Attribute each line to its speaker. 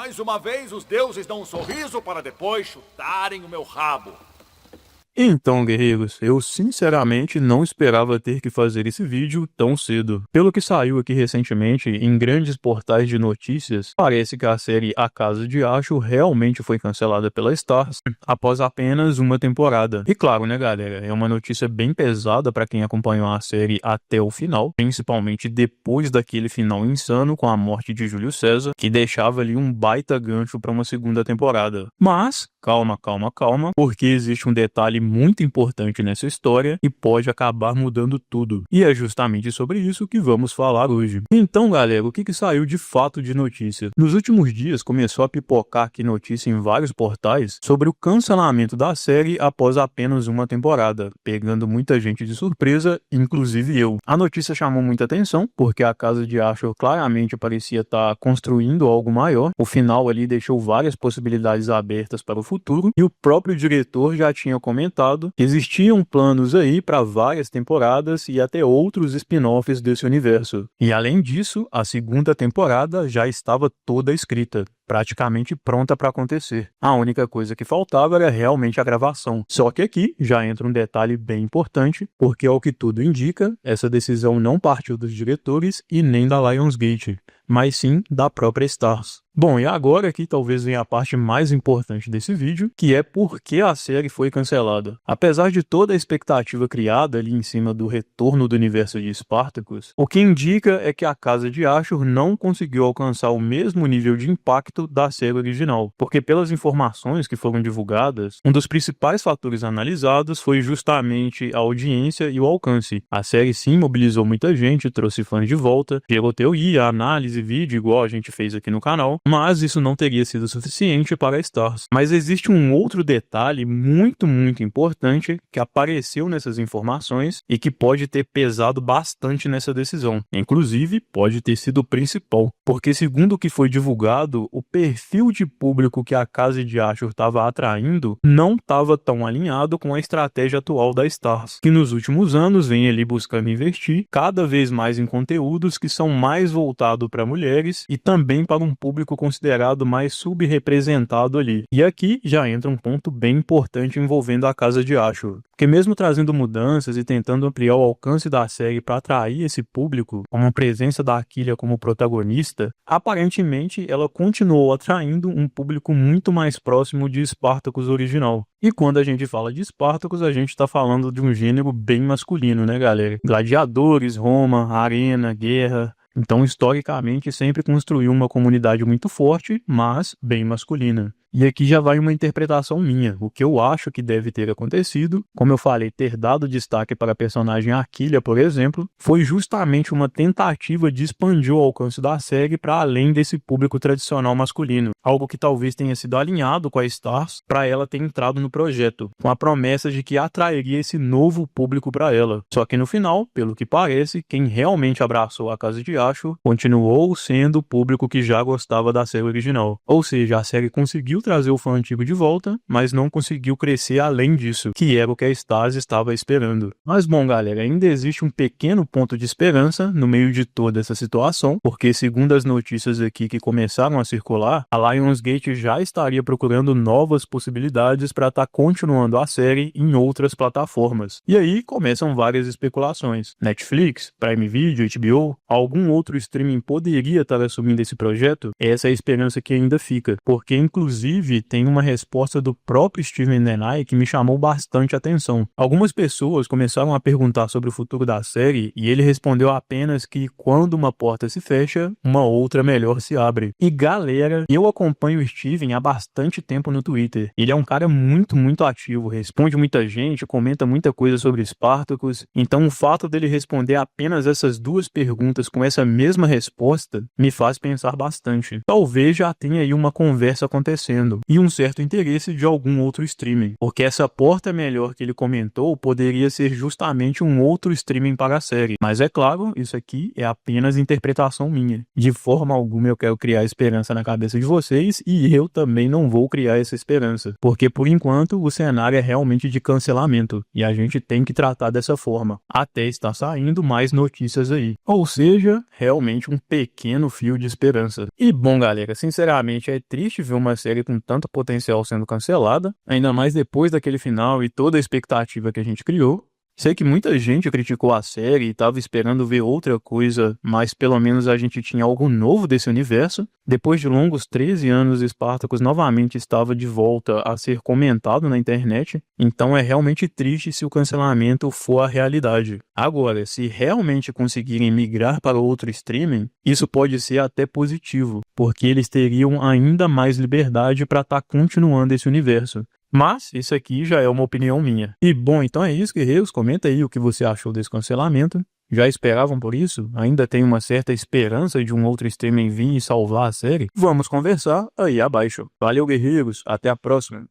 Speaker 1: Mais uma vez, os deuses dão um sorriso para depois chutarem o meu rabo.
Speaker 2: Então, guerreiros, eu sinceramente não esperava ter que fazer esse vídeo tão cedo. Pelo que saiu aqui recentemente em grandes portais de notícias, parece que a série A Casa de Ashur realmente foi cancelada pela Starz após apenas uma temporada. E claro, né, galera, é uma notícia bem pesada para quem acompanhou a série até o final, principalmente depois daquele final insano com a morte de Júlio César, que deixava ali um baita gancho para uma segunda temporada. Mas calma, porque existe um detalhe muito importante nessa história e pode acabar mudando tudo. E é justamente sobre isso que vamos falar hoje. Então, galera, o que saiu de fato de notícia? Nos últimos dias começou a pipocar aqui notícia em vários portais sobre o cancelamento da série após apenas uma temporada, pegando muita gente de surpresa, inclusive eu. A notícia chamou muita atenção, porque a Casa de Ashur claramente parecia estar construindo algo maior. O final ali deixou várias possibilidades abertas para o futuro, e o próprio diretor já tinha comentado que existiam planos aí para várias temporadas e até outros spin-offs desse universo. E além disso, a segunda temporada já estava toda escrita, praticamente pronta para acontecer. A única coisa que faltava era realmente a gravação. Só que aqui já entra um detalhe bem importante, porque ao que tudo indica, essa decisão não partiu dos diretores e nem da Lionsgate, mas sim da própria Starz. Bom, e agora aqui talvez venha a parte mais importante desse vídeo, que é por que a série foi cancelada. Apesar de toda a expectativa criada ali em cima do retorno do universo de Spartacus, o que indica é que a Casa de Ashur não conseguiu alcançar o mesmo nível de impacto da série original, porque pelas informações que foram divulgadas, um dos principais fatores analisados foi justamente a audiência e o alcance. A série sim mobilizou muita gente, trouxe fãs de volta, gerou teoria, análise, vídeo igual a gente fez aqui no canal, mas isso não teria sido suficiente para a Starz. Mas existe um outro detalhe muito importante que apareceu nessas informações e que pode ter pesado bastante nessa decisão. Inclusive, pode ter sido o principal, porque segundo o que foi divulgado, o perfil de público que a Casa de Ashur estava atraindo não estava tão alinhado com a estratégia atual da Starz, que nos últimos anos vem ali buscando investir cada vez mais em conteúdos que são mais voltados para mulheres e também para um público considerado mais subrepresentado ali. E aqui já entra um ponto bem importante envolvendo a Casa de Ashur, porque mesmo trazendo mudanças e tentando ampliar o alcance da série para atrair esse público, com a presença da Aquila como protagonista, aparentemente ela continuou atraindo um público muito mais próximo de Spartacus original. E quando a gente fala de Spartacus, a gente está falando de um gênero bem masculino, né, galera? Gladiadores, Roma, arena, guerra. Então, historicamente, sempre construiu uma comunidade muito forte, mas bem masculina. E aqui já vai uma interpretação minha. O que eu acho que deve ter acontecido, como eu falei, ter dado destaque para a personagem Aquila, por exemplo, foi justamente uma tentativa de expandir o alcance da série para além desse público tradicional masculino. Algo que talvez tenha sido alinhado com a Starz para ela ter entrado no projeto, com a promessa de que atrairia esse novo público para ela. Só que no final, pelo que parece, quem realmente abraçou a Casa de Ashur continuou sendo o público que já gostava da série original. Ou seja, a série conseguiu trazer o fã antigo de volta, mas não conseguiu crescer além disso, que era o que a Starz estava esperando. Mas bom, galera, ainda existe um pequeno ponto de esperança no meio de toda essa situação, porque segundo as notícias aqui que começaram a circular, a Lionsgate já estaria procurando novas possibilidades para estar continuando a série em outras plataformas. E aí começam várias especulações. Netflix, Prime Video, HBO, algum outro streaming poderia estar assumindo esse projeto? Essa é a esperança que ainda fica, porque inclusive tem uma resposta do próprio Steven Denai que me chamou bastante atenção. Algumas pessoas começaram a perguntar sobre o futuro da série e ele respondeu apenas que quando uma porta se fecha, uma outra melhor se abre. E galera, eu acompanho o Steven há bastante tempo no Twitter. Ele é um cara muito ativo, responde muita gente, comenta muita coisa sobre Spartacus. Então o fato dele responder apenas essas duas perguntas com essa mesma resposta me faz pensar bastante. Talvez já tenha aí uma conversa acontecendo querendo, e um certo interesse de algum outro streaming, porque essa porta melhor que ele comentou poderia ser justamente um outro streaming para a série. Mas é claro, isso aqui é apenas interpretação minha. De forma alguma eu quero criar esperança na cabeça de vocês, e eu também não vou criar essa esperança, porque por enquanto o cenário é realmente de cancelamento, e a gente tem que tratar dessa forma, até estar saindo mais notícias aí. Ou seja, realmente um pequeno fio de esperança. E bom galera, sinceramente é triste ver uma série com tanto potencial sendo cancelada, ainda mais depois daquele final e toda a expectativa que a gente criou. Sei que muita gente criticou a série e estava esperando ver outra coisa, mas pelo menos a gente tinha algo novo desse universo. Depois de longos 13 anos, Spartacus novamente estava de volta a ser comentado na internet, então é realmente triste se o cancelamento for a realidade. Agora, se realmente conseguirem migrar para outro streaming, isso pode ser até positivo, porque eles teriam ainda mais liberdade para estar continuando esse universo. Mas isso aqui já é uma opinião minha. E bom, então é isso, guerreiros. Comenta aí o que você achou desse cancelamento. Já esperavam por isso? Ainda tem uma certa esperança de um outro streaming vir e salvar a série? Vamos conversar aí abaixo. Valeu, guerreiros. Até a próxima.